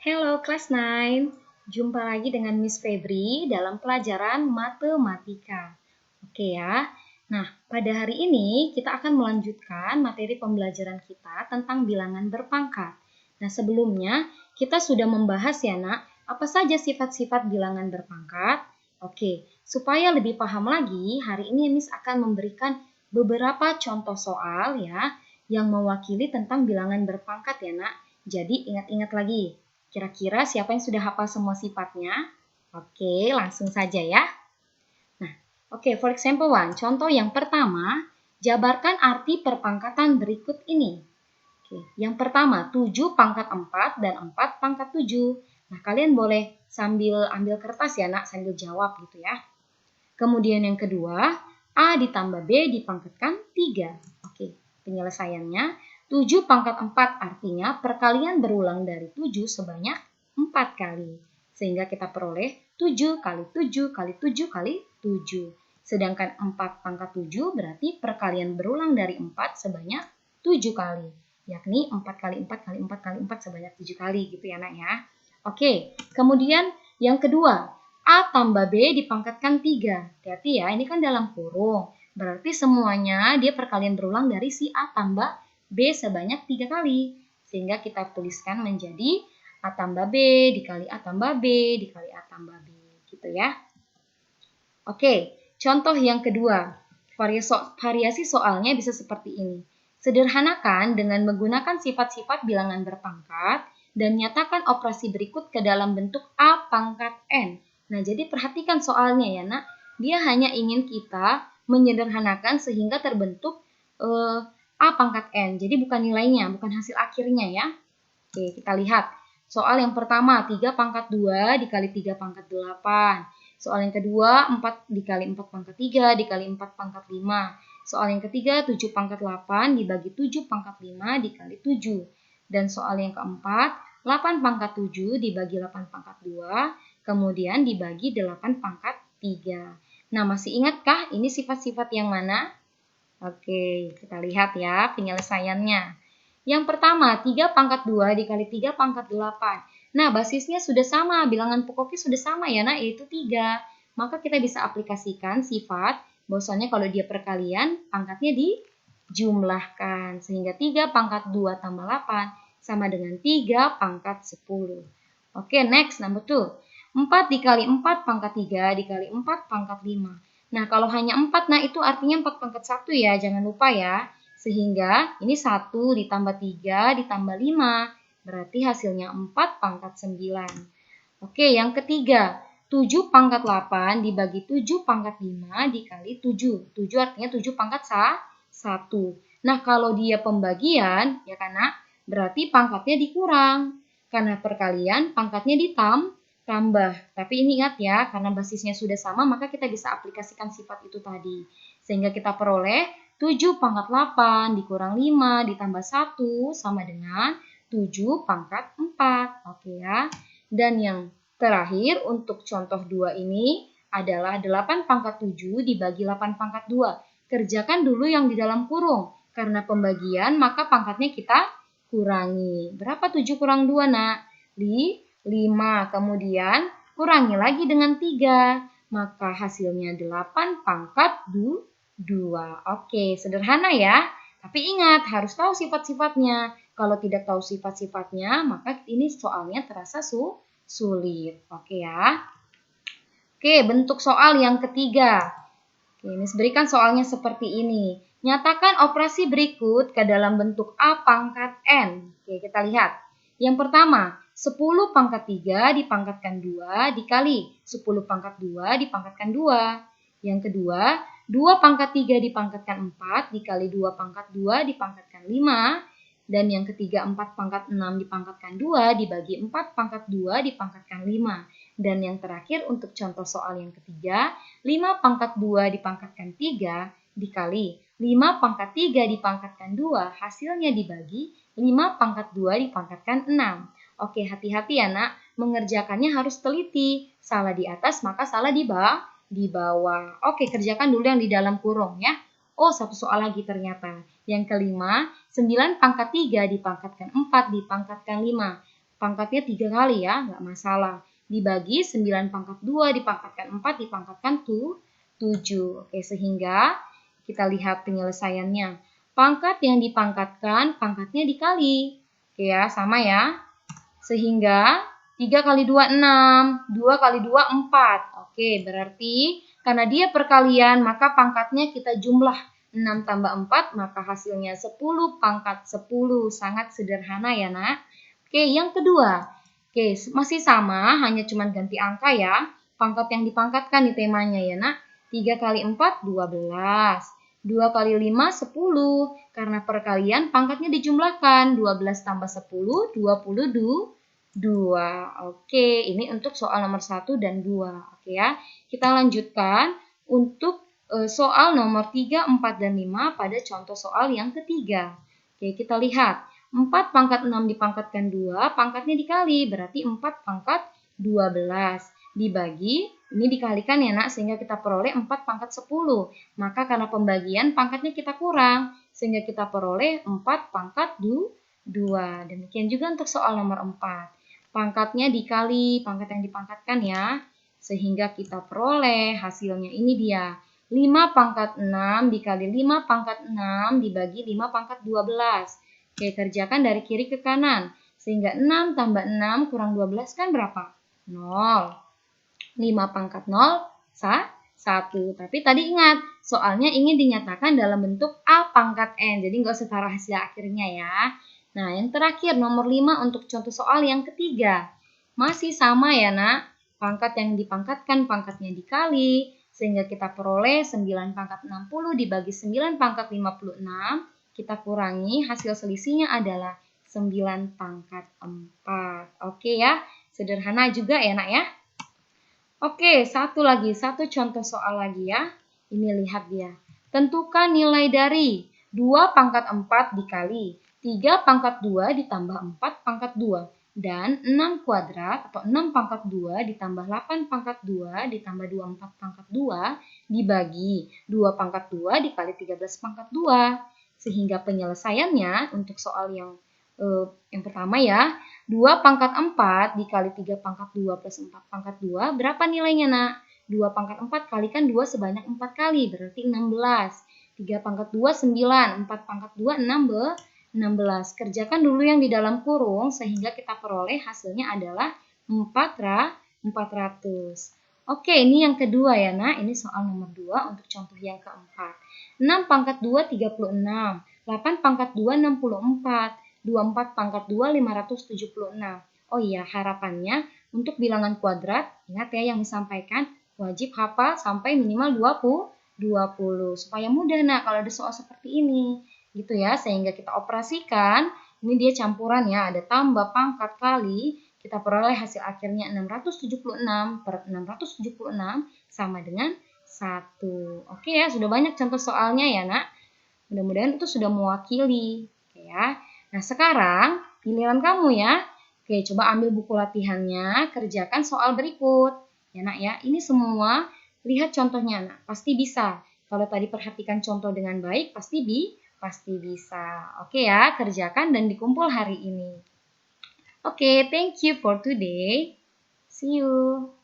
Hello kelas 9, jumpa lagi dengan Miss Febri dalam pelajaran matematika. Oke ya, nah pada hari ini kita akan melanjutkan materi pembelajaran kita tentang bilangan berpangkat. Nah sebelumnya kita sudah membahas ya nak, apa saja sifat-sifat bilangan berpangkat. Oke, supaya lebih paham lagi, hari ini Miss akan memberikan beberapa contoh soal ya, yang mewakili tentang bilangan berpangkat ya nak. Jadi ingat-ingat lagi. Kira-kira siapa yang sudah hafal semua sifatnya? Oke, langsung saja ya. Nah, oke, for example one. Contoh yang pertama, jabarkan arti perpangkatan berikut ini. Oke, yang pertama, 7 pangkat 4 dan 4 pangkat 7. Nah, kalian boleh sambil ambil kertas ya nak, sambil jawab gitu ya. Kemudian yang kedua, A ditambah B dipangkatkan 3. Oke, penyelesaiannya 7 pangkat 4 artinya perkalian berulang dari 7 sebanyak 4 kali. Sehingga kita peroleh 7 kali 7 kali 7 kali 7. Sedangkan 4 pangkat 7 berarti perkalian berulang dari 4 sebanyak 7 kali. Yakni 4 kali 4 kali 4 kali 4 sebanyak 7 kali gitu ya nak ya. Oke, kemudian yang kedua, A tambah B dipangkatkan 3. Hati-hati ya, ini kan dalam kurung. Berarti semuanya dia perkalian berulang dari si A tambah B sebanyak 3 kali. Sehingga kita tuliskan menjadi A tambah B dikali A tambah B dikali A tambah B. Gitu ya. Oke, contoh yang kedua. Variasi soalnya bisa seperti ini. Sederhanakan dengan menggunakan sifat-sifat bilangan berpangkat dan nyatakan operasi berikut ke dalam bentuk A pangkat N. Nah, jadi perhatikan soalnya ya nak. Dia hanya ingin kita menyederhanakan sehingga terbentuk A pangkat N. Jadi bukan nilainya, bukan hasil akhirnya ya. Oke, kita lihat. Soal yang pertama, 3 pangkat 2 dikali 3 pangkat 8. Soal yang kedua, 4 dikali 4 pangkat 3 dikali 4 pangkat 5. Soal yang ketiga, 7 pangkat 8 dibagi 7 pangkat 5 dikali 7. Dan soal yang keempat, 8 pangkat 7 dibagi 8 pangkat 2, kemudian dibagi 8 pangkat 3. Nah, masih ingatkah ini sifat-sifat yang mana? Oke, kita lihat ya penyelesaiannya. Yang pertama, 3 pangkat 2 dikali 3 pangkat 8. Nah, basisnya sudah sama, bilangan pokoknya sudah sama ya nak, yaitu 3. Maka kita bisa aplikasikan sifat, bahwasanya kalau dia perkalian, pangkatnya dijumlahkan. Sehingga 3 pangkat 2 tambah 8 sama dengan 3 pangkat 10. Oke, next, number 2. 4 dikali 4 pangkat 3 dikali 4 pangkat 5. Nah, kalau hanya 4, nah itu artinya 4 pangkat 1 ya, jangan lupa ya. Sehingga ini 1 ditambah 3 ditambah 5, berarti hasilnya 4 pangkat 9. Oke, yang ketiga, 7 pangkat 8 dibagi 7 pangkat 5 dikali 7. 7 artinya 7 pangkat 1. Nah, kalau dia pembagian, ya kan nak, berarti pangkatnya dikurang. Karena perkalian, pangkatnya tambah. Tapi ini ingat ya, karena basisnya sudah sama, maka kita bisa aplikasikan sifat itu tadi. Sehingga kita peroleh 7 pangkat 8 dikurang 5 ditambah 1 sama dengan 7 pangkat 4. Oke ya. Dan yang terakhir untuk contoh 2 ini adalah 8 pangkat 7 dibagi 8 pangkat 2. Kerjakan dulu yang di dalam kurung. Karena pembagian, maka pangkatnya kita kurangi. Berapa 7 kurang 2 nak? 5, kemudian kurangi lagi dengan 3, maka hasilnya 8 pangkat 2. Oke, sederhana ya. Tapi ingat, harus tahu sifat-sifatnya. Kalau tidak tahu sifat-sifatnya, maka ini soalnya terasa sulit. Oke ya. Oke, bentuk soal yang ketiga. Oke, Miss berikan soalnya seperti ini. Nyatakan operasi berikut ke dalam bentuk A pangkat N. Oke, kita lihat. Yang pertama, 10 pangkat 3 dipangkatkan 2 dikali 10 pangkat 2 dipangkatkan 2. Yang kedua, 2 pangkat 3 dipangkatkan 4 dikali 2 pangkat 2 dipangkatkan 5. Dan yang ketiga, 4 pangkat 6 dipangkatkan 2 dibagi 4 pangkat 2 dipangkatkan 5. Dan yang terakhir untuk contoh soal yang ketiga, 5 pangkat 2 dipangkatkan 3 dikali 5 pangkat 3 dipangkatkan 2, hasilnya dibagi 5 pangkat 2 dipangkatkan 6. Oke, hati-hati ya nak, mengerjakannya harus teliti. Salah di atas maka salah di bawah. Oke, kerjakan dulu yang di dalam kurung ya. Oh, satu soal lagi ternyata. Yang kelima, 9 pangkat 3 dipangkatkan 4 dipangkatkan 5. pangkatnya 3 kali ya, nggak masalah. Dibagi 9 pangkat 2 dipangkatkan 4 dipangkatkan 7. Oke, sehingga kita lihat penyelesaiannya. Pangkat yang dipangkatkan, pangkatnya dikali. Oke ya, sama ya. Sehingga 3 kali 2, 6. 2 kali 2, 4. Oke, berarti karena dia perkalian, maka pangkatnya kita jumlah. 6 tambah 4, maka hasilnya 10 pangkat 10. Sangat sederhana ya, nak. Oke, yang kedua. Oke, masih sama, hanya cuma ganti angka ya. Pangkat yang dipangkatkan di temanya ya, nak. 3 kali 4, 12. 2 kali 5, 10. Karena perkalian, pangkatnya dijumlahkan. 12 tambah 10, 22. Oke, ini untuk soal nomor 1 dan 2. Oke ya, kita lanjutkan untuk soal nomor 3, 4, dan 5 pada contoh soal yang ketiga. Oke, kita lihat. 4 pangkat 6 dipangkatkan 2, pangkatnya dikali, berarti 4 pangkat 12. Dibagi, ini dikalikan ya nak, sehingga kita peroleh 4 pangkat 10. Maka karena pembagian, pangkatnya kita kurang, sehingga kita peroleh 4 pangkat 2. Demikian juga untuk soal nomor 4. Pangkatnya dikali pangkat yang dipangkatkan ya, sehingga kita peroleh hasilnya ini dia. 5 pangkat 6 dikali 5 pangkat 6 dibagi 5 pangkat 12. Oke, kerjakan dari kiri ke kanan. Sehingga 6 tambah 6 kurang 12 kan berapa? 0. 5 pangkat 0, 1. Tapi tadi ingat, soalnya ingin dinyatakan dalam bentuk A pangkat N. Jadi nggak usah taruh hasil akhirnya ya. Nah, yang terakhir nomor 5 untuk contoh soal yang ketiga. Masih sama ya nak. Pangkat yang dipangkatkan, pangkatnya dikali. Sehingga kita peroleh 9 pangkat 60 dibagi 9 pangkat 56. Kita kurangi, hasil selisihnya adalah 9 pangkat 4. Oke ya, sederhana juga ya nak ya. Oke, satu contoh soal lagi ya. Ini lihat dia. Tentukan nilai dari 2 pangkat 4 dikali 3 pangkat 2 ditambah 4 pangkat 2. Dan 6 kuadrat atau 6 pangkat 2 ditambah 8 pangkat 2 ditambah 24 pangkat 2 dibagi 2 pangkat 2 dikali 13 pangkat 2. Sehingga penyelesaiannya untuk soal yang pertama ya, 2 pangkat 4 dikali 3 pangkat 2 plus 4 pangkat 2, berapa nilainya nak? 2 pangkat 4 kalikan 2 sebanyak 4 kali, berarti 16. 3 pangkat 2, 9. 4 pangkat 2, 16. Kerjakan dulu yang di dalam kurung, sehingga kita peroleh hasilnya adalah 400. Oke, ini yang kedua ya nak, ini soal nomor 2 untuk contoh yang keempat. 6 pangkat 2, 36. 8 pangkat 2, 64. 24 pangkat 2, 576. Oh iya, harapannya untuk bilangan kuadrat, ingat ya yang disampaikan, wajib hafal sampai minimal 20. Supaya mudah nak kalau ada soal seperti ini. Gitu ya, sehingga kita operasikan, ini dia campuran ya, ada tambah pangkat kali, kita peroleh hasil akhirnya 676 per 676 sama dengan 1. Oke ya, sudah banyak contoh soalnya ya nak. Mudah-mudahan itu sudah mewakili. Oke ya. Nah, sekarang giliran kamu ya. Oke, coba ambil buku latihannya, kerjakan soal berikut. Ya, nak ya. Ini semua lihat contohnya, nak. Pasti bisa. Kalau tadi perhatikan contoh dengan baik, pasti bisa. Oke ya, kerjakan dan dikumpul hari ini. Oke, thank you for today. See you.